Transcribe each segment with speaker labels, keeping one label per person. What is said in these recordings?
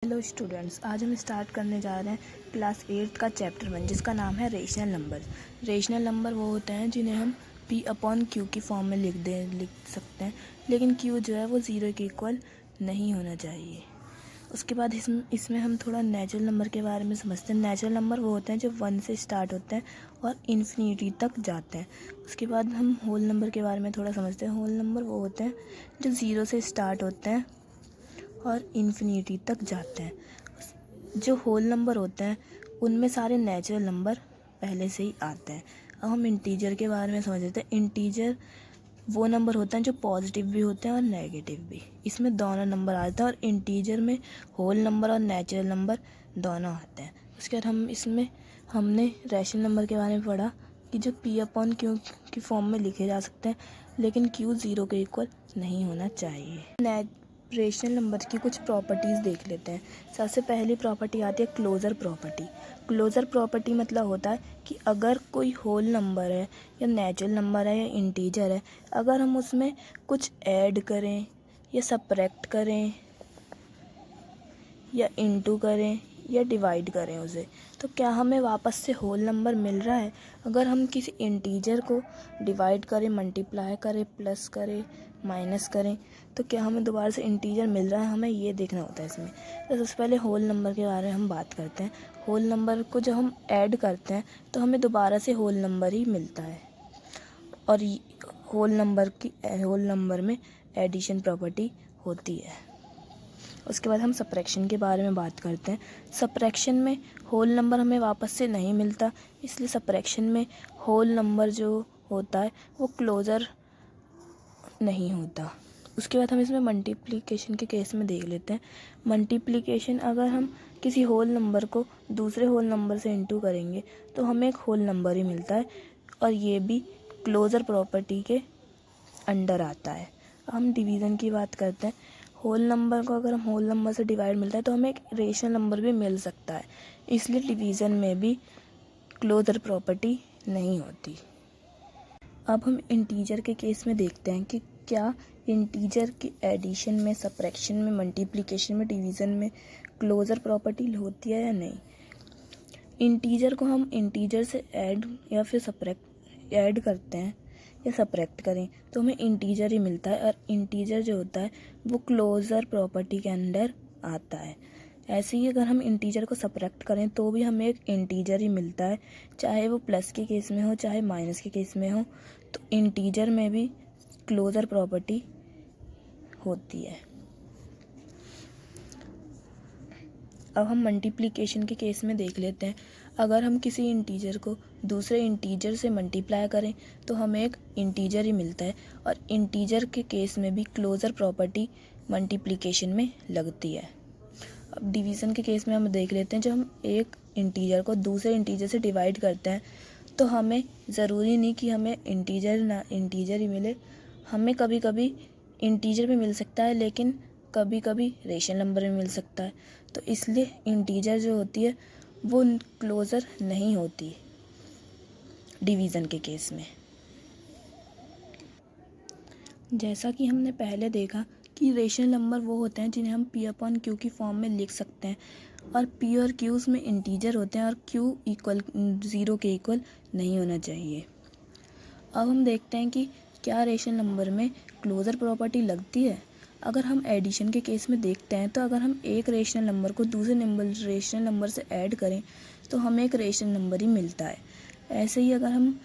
Speaker 1: Hello students, आज हम start करने जा रहे हैं क्लास 8 का चैप्टर 1 जिसका नाम है रेशनल नंबर। रेशनल नंबर वो होते हैं जिन्हें हम p/q की फॉर्म में लिख सकते हैं, लेकिन q जो है वो 0 के इक्वल नहीं होना चाहिए। उसके बाद इसमें हम थोड़ा नेचुरल नंबर के बारे में समझते हैं। नेचुरल नंबर वो होते हैं जो 1 से स्टार्ट होते हैं और इन्फिनिटी तक जाते हैं। उसके बाद हम होल नंबर के बारे में थोड़ा समझते हैं। होल नंबर वो होते हैं जो 0 से स्टार्ट होते हैं और इन्फिनिटी तक जाते हैं। जो होल नंबर होते हैं उनमें सारे नेचुरल नंबर पहले से ही आते हैं। अब हम इंटीजर के बारे में समझ लेते हैं। इंटीजर वो नंबर होते हैं जो पॉजिटिव भी होते हैं और नेगेटिव भी। इसमें दोनों नंबर आते हैं और इंटीजर में होल नंबर और नेचुरल नंबर दोनों आते हैं। उसके बाद हमने रैशनल नंबर के बारे में पढ़ा कि जो p/q की फॉर्म में लिखे जा सकते हैं, लेकिन q 0 के इक्वल नहीं होना चाहिए। रेशनल नंबर की कुछ प्रॉपर्टीज़ देख लेते हैं। सबसे पहली प्रॉपर्टी आती है क्लोज़र प्रॉपर्टी। क्लोज़र प्रॉपर्टी मतलब होता है कि अगर कोई होल नंबर है या नेचुरल नंबर है या इंटीजर है, अगर हम उसमें कुछ ऐड करें या सब्ट्रैक्ट करें या इनटू करें या डिवाइड करें उसे, तो क्या हमें वापस से होल नंबर मिल रहा है। अगर हम किसी इंटीजर को डिवाइड करें, मल्टीप्लाई करें, प्लस करें, माइनस करें, तो क्या हमें दोबारा से इंटीजर मिल रहा है, हमें ये देखना होता है इसमें। तो सबसे पहले होल नंबर के बारे में हम बात करते हैं। होल नंबर को जब हम ऐड करते हैं तो हमें दोबारा से होल नंबर ही मिलता है और होल नंबर में एडिशन प्रॉपर्टी होती है। उसके बाद हम सब्ट्रैक्शन के बारे में बात करते हैं। सब्ट्रैक्शन में होल नंबर हमें वापस से नहीं मिलता, इसलिए सब्ट्रैक्शन में होल नंबर जो होता है वो क्लोज़र नहीं होता। उसके बाद हम इसमें मल्टीप्लिकेशन के केस में देख लेते हैं। मल्टीप्लिकेशन, अगर हम किसी होल नंबर को दूसरे होल नंबर से इंटू करेंगे तो हमें एक होल नंबर ही मिलता है और ये भी क्लोज़र प्रॉपर्टी के अंडर आता है। हम डिवीज़न की बात करते हैं। होल नंबर को अगर हम होल नंबर से डिवाइड मिलता है तो हमें एक रेशनल नंबर भी मिल सकता है, इसलिए डिवीज़न में भी क्लोज़र प्रॉपर्टी नहीं होती। अब हम इंटीजर के केस में देखते हैं कि क्या इंटीजर की एडिशन में, सब्ट्रैक्शन में, मल्टीप्लिकेशन में, डिवीज़न में क्लोज़र प्रॉपर्टी होती है या नहीं। इंटीजर को हम इंटीजर से ऐड या फिर ऐड करते हैं या सब्ट्रैक्ट करें तो हमें इंटीजर ही मिलता है और इंटीजर जो होता है वो क्लोज़र प्रॉपर्टी के अंडर आता है। ऐसे ही अगर हम इंटीजर को सब्ट्रैक्ट करें तो भी हमें एक इंटीजर ही मिलता है, चाहे वो प्लस के केस में हो चाहे माइनस के केस में हो, तो इंटीजर में भी क्लोज़र प्रॉपर्टी होती है। अब हम मल्टीप्लिकेशन के केस में देख लेते हैं। अगर हम किसी इंटीजर को दूसरे इंटीजर से मल्टीप्लाई करें तो हमें एक इंटीजर ही मिलता है और इंटीजर के केस में भी क्लोज़र प्रॉपर्टी मल्टीप्लिकेशन में लगती है। अब डिवीज़न के केस में हम देख लेते हैं। जब हम एक इंटीजर को दूसरे इंटीजर से डिवाइड करते हैं तो हमें ज़रूरी नहीं कि हमें इंटीजर ही मिले, हमें कभी कभी इंटीजर भी मिल सकता है, लेकिन कभी कभी रेशनल नंबर भी मिल सकता है। तो इसलिए इंटीजर जो होती है वो क्लोज़र नहीं होती डिवीज़न के केस में। जैसा कि हमने पहले देखा कि रेशनल नंबर वो होते हैं जिन्हें हम p/q की फॉर्म में लिख सकते हैं और p और q उसमें इंटीजर होते हैं और q इक्वल 0 के इक्वल नहीं होना चाहिए। अब हम देखते हैं कि क्या रेशनल नंबर में क्लोज़र प्रॉपर्टी लगती है। अगर हम एडिशन के केस में देखते हैं तो अगर हम एक रेशनल नंबर को दूसरे रेशनल नंबर से ऐड करें तो हमें एक रेशनल नंबर ही मिलता है। ऐसे ही अगर हम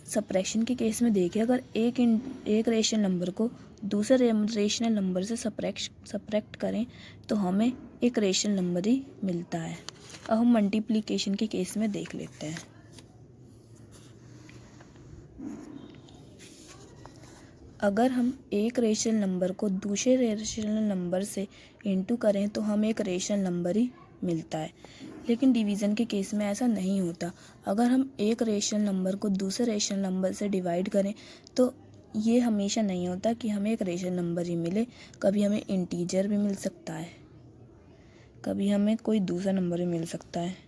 Speaker 1: सब्ट्रैक्शन के केस में देखें, अगर एक रेशनल नंबर को दूसरे रेशनल नंबर से सब्ट्रैक्ट करें तो हमें एक रेशनल नंबर ही मिलता है। अब हम मल्टीप्लिकेशन के केस में देख लेते हैं। अगर हम एक रेशनल नंबर को दूसरे रेशनल नंबर से इंटू करें तो हमें एक रेशनल नंबर ही मिलता है, लेकिन डिवीज़न के केस में ऐसा नहीं होता। अगर हम एक रेशनल नंबर को दूसरे रेशनल नंबर से डिवाइड करें तो ये हमेशा नहीं होता कि हमें एक रेशनल नंबर ही मिले, कभी हमें इंटीजर भी मिल सकता है, कभी हमें कोई दूसरा नंबर भी मिल सकता है।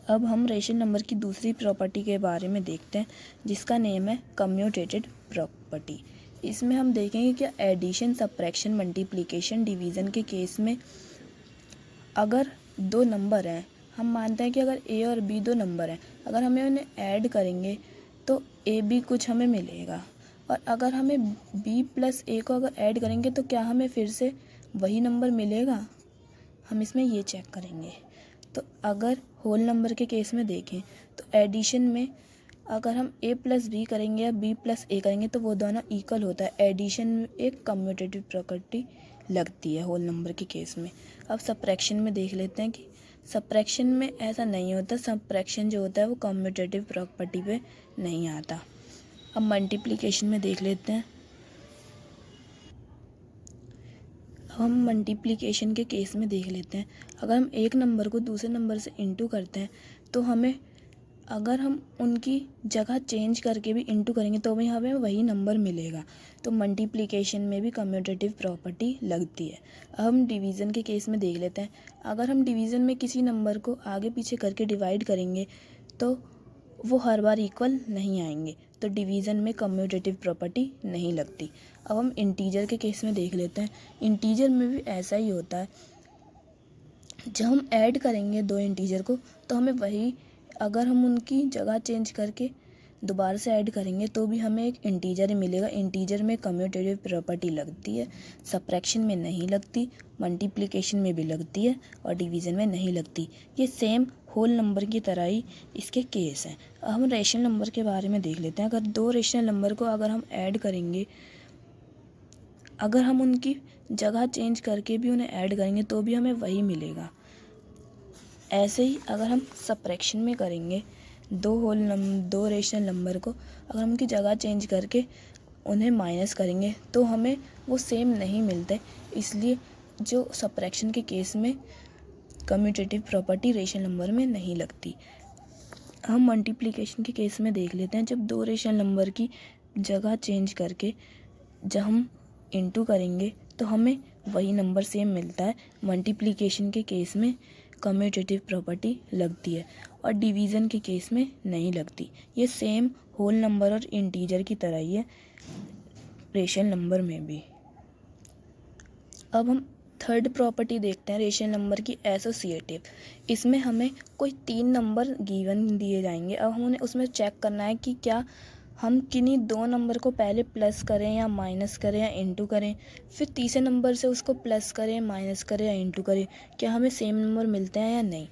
Speaker 1: अब हम रेशनल नंबर की दूसरी प्रॉपर्टी के बारे में देखते हैं जिसका नेम है कम्यूटेटेड प्रॉपर्टी। इसमें हम देखेंगे कि एडिशन, सब्ट्रैक्शन, मल्टीप्लिकेशन, डिवीज़न के केस में अगर दो नंबर हैं, हम मानते हैं कि अगर ए और बी दो नंबर हैं, अगर हमें उन्हें ऐड करेंगे तो ए बी कुछ हमें मिलेगा, और अगर हमें बी प्लस ए को अगर ऐड करेंगे तो क्या हमें फिर से वही नंबर मिलेगा? हम इसमें ये चेक करेंगे। तो अगर होल नंबर के केस में देखें तो एडिशन में अगर हम a प्लस बी करेंगे या b प्लस ए करेंगे तो वो दोनों इक्वल होता है। एडिशन में एक कम्यूटेटिव प्रॉपर्टी लगती है होल नंबर के केस में। अब सब्ट्रैक्शन में देख लेते हैं कि सब्ट्रैक्शन में ऐसा नहीं होता। सब्ट्रैक्शन जो होता है वो कम्यूटेटिव प्रॉपर्टी पे नहीं आता। अब मल्टीप्लिकेशन में देख लेते हैं। हम मल्टीप्लिकेशन के केस में देख लेते हैं। अगर हम एक नंबर को दूसरे नंबर से इंटू करते हैं तो हमें, अगर हम उनकी जगह चेंज करके भी इंटू करेंगे तो भी हमें वही नंबर मिलेगा। तो मल्टीप्लिकेशन में भी कम्यूटेटिव प्रॉपर्टी लगती है। अब हम डिवीज़न के केस में देख लेते हैं। अगर हम डिवीज़न में किसी नंबर को आगे पीछे करके डिवाइड करेंगे तो वो हर बार इक्वल नहीं आएंगे, तो डिवीज़न में कम्यूटेटिव प्रॉपर्टी नहीं लगती। अब हम इंटीजर के केस में देख लेते हैं। इंटीजर में भी ऐसा ही होता है। जब हम ऐड करेंगे दो इंटीजर को तो हमें वही, अगर हम उनकी जगह चेंज करके दोबारा से ऐड करेंगे तो भी हमें एक इंटीजर ही मिलेगा। इंटीजर में कम्यूटेटिव प्रॉपर्टी लगती है, सब्ट्रैक्शन में नहीं लगती, मल्टीप्लिकेशन में भी लगती है और डिवीज़न में नहीं लगती। ये सेम होल नंबर की तरह ही इसके केस हैं। अब हम रेशनल नंबर के बारे में देख लेते हैं। अगर दो रेशनल नंबर को अगर हम ऐड करेंगे, अगर हम उनकी जगह चेंज करके भी उन्हें ऐड करेंगे तो भी हमें वही मिलेगा। ऐसे ही अगर हम सब्ट्रैक्शन में करेंगे दो रेशनल नंबर को, अगर हम उनकी जगह चेंज करके उन्हें माइनस करेंगे तो हमें वो सेम नहीं मिलते। इसलिए जो सब्ट्रैक्शन के केस में कम्यूटेटिव प्रॉपर्टी रेशनल नंबर में नहीं लगती। हम मल्टीप्लिकेशन के केस में देख लेते हैं। जब दो रेशनल नंबर की जगह चेंज करके जब हम इंटू करेंगे तो हमें वही नंबर सेम मिलता है। मल्टीप्लिकेशन के केस में कम्यूटेटिव प्रॉपर्टी लगती है और डिवीज़न के केस में नहीं लगती। ये सेम होल नंबर और इंटीजर की तरह ही है रेशनल नंबर में भी। अब हम थर्ड प्रॉपर्टी देखते हैं रेशनल नंबर की, एसोसिएटिव। इसमें हमें कोई तीन नंबर गिवन दिए जाएंगे। अब हमें उसमें चेक करना है कि क्या हम किन्हीं दो नंबर को पहले प्लस करें या माइनस करें या इंटू करें, फिर तीसरे नंबर से उसको प्लस करें, माइनस करें या इंटू करें, क्या हमें सेम नंबर मिलते हैं या नहीं।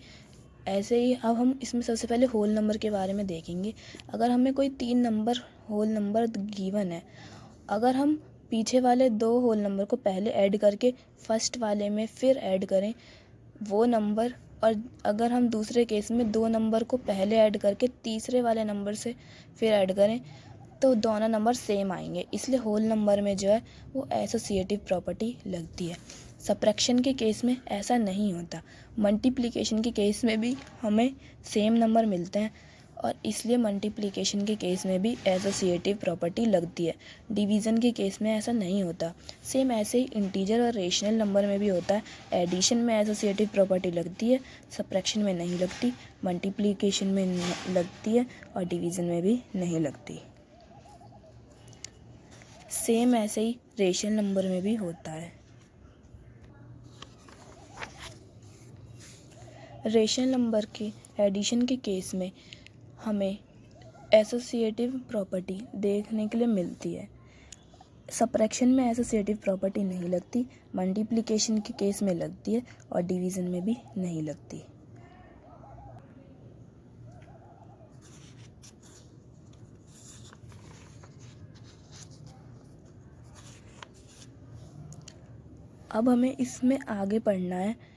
Speaker 1: ऐसे ही अब हम इसमें सबसे पहले होल नंबर के बारे में देखेंगे। अगर हमें कोई तीन नंबर होल नंबर गिवन है, अगर हम पीछे वाले दो होल नंबर को पहले ऐड करके फर्स्ट वाले में फिर ऐड करें वो नंबर, और अगर हम दूसरे केस में दो नंबर को पहले ऐड करके तीसरे वाले नंबर से फिर ऐड करें तो दोनों नंबर सेम आएंगे। इसलिए होल नंबर में जो है वो एसोसिएटिव प्रॉपर्टी लगती है। सब्ट्रैक्शन के केस में ऐसा नहीं होता। मल्टीप्लिकेशन के केस में भी हमें सेम नंबर मिलते हैं और इसलिए मल्टीप्लिकेशन के केस में भी एसोसिएटिव प्रॉपर्टी लगती है। डिवीज़न के केस में ऐसा नहीं होता। सेम ऐसे ही इंटीजर और रेशनल नंबर में भी होता है। एडिशन में एसोसिएटिव प्रॉपर्टी लगती है, सब्ट्रैक्शन में नहीं लगती, मल्टीप्लिकेशन में लगती है और डिवीज़न में भी नहीं लगती। सेम ऐसे ही रेशनल नंबर में भी होता है। रेशनल नंबर के एडिशन के केस में हमें एसोसिएटिव प्रॉपर्टी देखने के लिए मिलती है। सब्ट्रैक्शन में एसोसिएटिव प्रॉपर्टी नहीं लगती, मल्टीप्लिकेशन के केस में लगती है और डिवीज़न में भी नहीं लगती। अब हमें इसमें आगे पढ़ना है।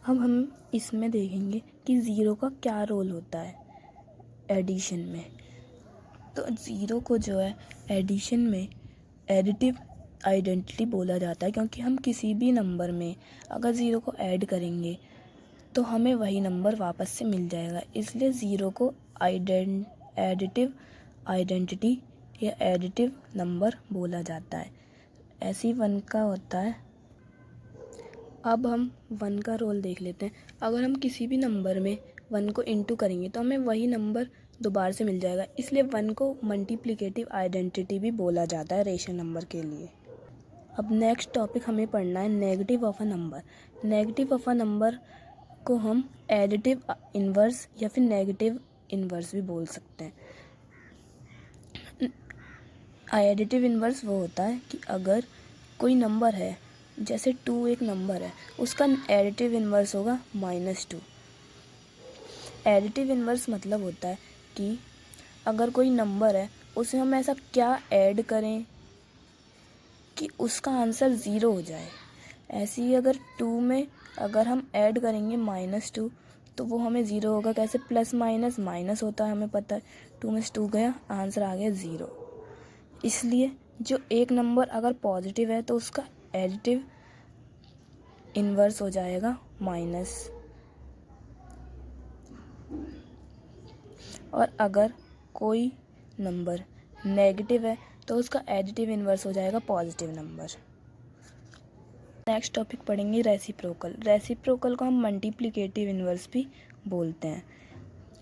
Speaker 1: अब हम इसमें देखेंगे कि ज़ीरो का क्या रोल होता है एडिशन में। तो ज़ीरो को जो है एडिशन में एडिटिव आइडेंटिटी बोला जाता है, क्योंकि हम किसी भी नंबर में अगर ज़ीरो को ऐड करेंगे तो हमें वही नंबर वापस से मिल जाएगा। इसलिए ज़ीरो को एडिटिव आइडेंटिटी या एडिटिव नंबर बोला जाता है। ऐसे ही वन का होता है। अब हम वन का रोल देख लेते हैं। अगर हम किसी भी नंबर में 1 को इंटू करेंगे तो हमें वही नंबर दोबारा से मिल जाएगा, इसलिए 1 को मल्टीप्लिकेटिव आइडेंटिटी भी बोला जाता है रेशनल नंबर के लिए। अब नेक्स्ट टॉपिक हमें पढ़ना है negative of a number. Negative of a number को हम एडिटिव इन्वर्स या फिर नेगेटिव इन्वर्स भी बोल सकते हैं। एडिटिव इन्वर्स वो होता है कि अगर कोई नंबर है, जैसे 2 एक नंबर है, उसका एडिटिव इन्वर्स होगा -2। एडिटिव इन्वर्स मतलब होता है कि अगर कोई नंबर है उसे हम ऐसा क्या ऐड करें कि उसका आंसर 0 हो जाए। ऐसे ही अगर 2 में अगर हम ऐड करेंगे -2 तो वो हमें 0 होगा। कैसे? प्लस माइनस माइनस होता है, हमें पता है। 2 में से 2 गया, आंसर आ गया 0। इसलिए जो एक नंबर अगर पॉजिटिव है तो उसका एडिटिव इन्वर्स हो जाएगा माइनस, और अगर कोई नंबर नेगेटिव है तो उसका एडिटिव इन्वर्स हो जाएगा पॉजिटिव नंबर। नेक्स्ट टॉपिक पढ़ेंगे रेसिप्रोकल। रेसिप्रोकल को हम मल्टीप्लिकेटिव इन्वर्स भी बोलते हैं।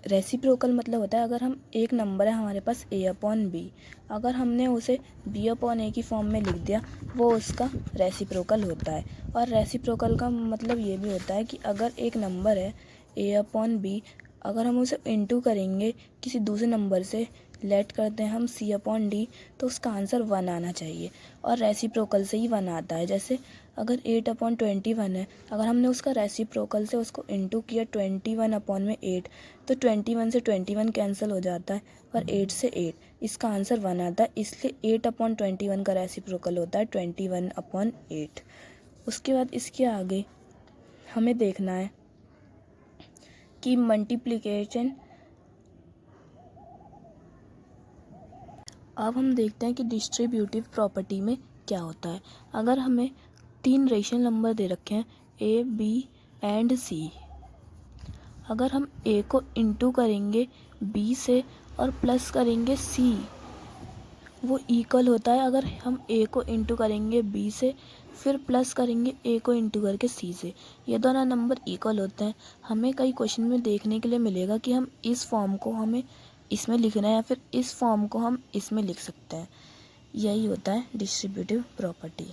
Speaker 1: रेसिप्रोकल मतलब होता है अगर हम एक नंबर है हमारे पास a/b, अगर हमने उसे b/a की फॉर्म में लिख दिया, वो उसका रेसिप्रोकल होता है। और रेसिप्रोकल का मतलब ये भी होता है कि अगर एक नंबर है a/b, अगर हम उसे इंटू करेंगे किसी दूसरे नंबर से, लेट करते हैं हम c/d, तो उसका आंसर 1 आना चाहिए, और रेसिप्रोकल से ही 1 आता है। जैसे अगर 8/21 है, अगर हमने उसका रेसिप्रोकल से उसको इंटू किया 21/8, तो 21 से 21 कैंसिल हो जाता है, और 8 से 8, इसका आंसर 1 आता है। इसलिए 8/21 का रेसिप्रोकल होता है 21/8। उसके बाद इसके आगे हमें देखना है कि मल्टीप्लिकेशन। अब हम देखते हैं कि डिस्ट्रीब्यूटिव प्रॉपर्टी में क्या होता है। अगर हमें 3 रेशनल नंबर दे रखे हैं a, b एंड c, अगर हम a को इंटू करेंगे b से और प्लस करेंगे c, वो इक्वल होता है अगर हम a को इंटू करेंगे b से फिर प्लस करेंगे a को इंटू करके c से। ये दोनों नंबर इक्वल होते हैं। हमें कई क्वेश्चन में देखने के लिए मिलेगा कि हम इस फॉर्म को हमें इसमें लिखना है या फिर इस फॉर्म को हम इसमें लिख सकते हैं। यही होता है डिस्ट्रीब्यूटिव प्रॉपर्टी।